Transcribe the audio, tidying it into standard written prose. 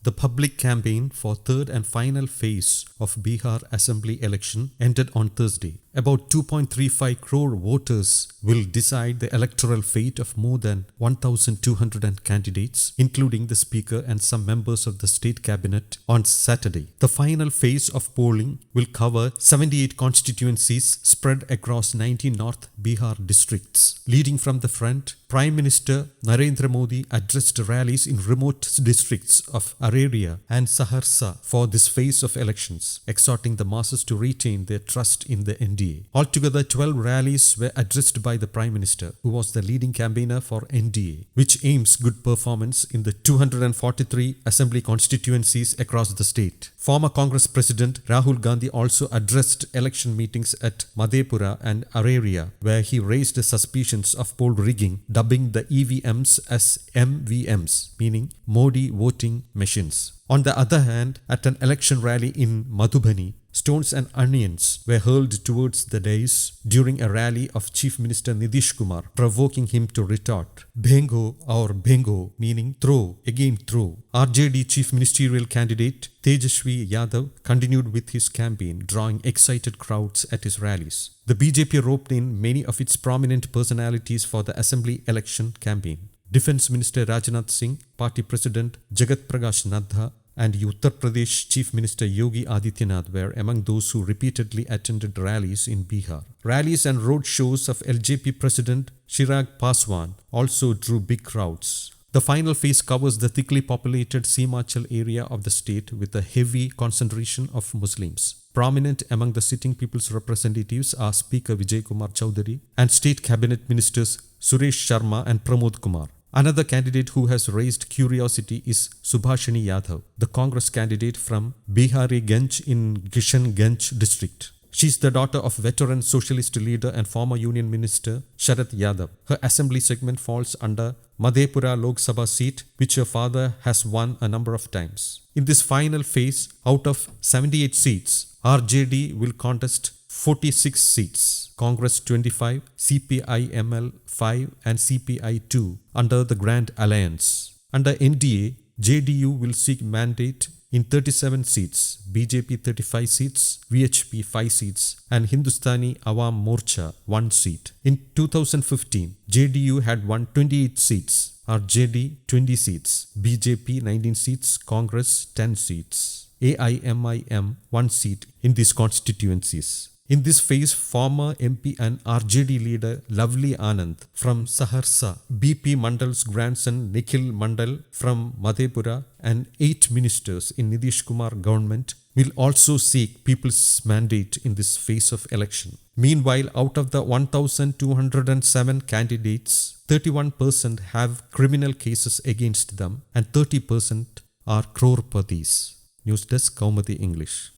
The public campaign for third and final phase of Bihar Assembly election ended on Thursday. About 2.35 crore voters will decide the electoral fate of more than 1,200 candidates, including the Speaker and some members of the state cabinet, on Saturday. The final phase of polling will cover 78 constituencies spread across 19 North Bihar districts. Leading from the front, Prime Minister Narendra Modi addressed rallies in remote districts of Araria and Saharsa for this phase of elections, exhorting the masses to retain their trust in the NDA. Altogether, 12 rallies were addressed by the Prime Minister, who was the leading campaigner for NDA, which aims good performance in the 243 assembly constituencies across the state. Former Congress President Rahul Gandhi also addressed election meetings at Madhepura and Araria, where he raised suspicions of poll rigging, dubbing the EVMs as MVMs, meaning Modi voting machines. On the other hand, at an election rally in Madhubani, stones and onions were hurled towards the dais during a rally of Chief Minister Nitish Kumar, provoking him to retort, "Bhengo or Bhengo," meaning throw, again throw. RJD Chief Ministerial candidate Tejasvi Yadav continued with his campaign, drawing excited crowds at his rallies. The BJP roped in many of its prominent personalities for the assembly election campaign. Defence Minister Rajnath Singh, Party President Jagat Prakash Nadda, and Uttar Pradesh Chief Minister Yogi Adityanath were among those who repeatedly attended rallies in Bihar. Rallies and road shows of LJP President Chirag Paswan also drew big crowds. The final phase covers the thickly populated Simachal area of the state with a heavy concentration of Muslims. Prominent among the sitting people's representatives are Speaker Vijay Kumar Chowdhury and State Cabinet Ministers Suresh Sharma and Pramod Kumar. Another candidate who has raised curiosity is Subhashini Yadav, the Congress candidate from Bihariganj in Kishanganj district. She is the daughter of veteran socialist leader and former Union Minister Sharad Yadav. Her assembly segment falls under Madhepura Lok Sabha seat, which her father has won a number of times. In this final phase, out of 78 seats, RJD will contest 46 seats, Congress 25, CPI-ML 5 and CPI 2 under the Grand Alliance. Under NDA, JDU will seek mandate in 37 seats, BJP 35 seats, VHP 5 seats and Hindustani Awam Morcha 1 seat. In 2015, JDU had won 28 seats, RJD 20 seats, BJP 19 seats, Congress 10 seats, AIMIM 1 seat in these constituencies. In this phase, former MP and RJD leader Lovely Anand from Saharsa, BP Mandal's grandson Nikhil Mandal from Madhepura and 8 ministers in Nitish Kumar government will also seek people's mandate in this phase of election. Meanwhile, out of the 1,207 candidates, 31% have criminal cases against them and 30% are crorepathis. News Desk, Kaumudi English.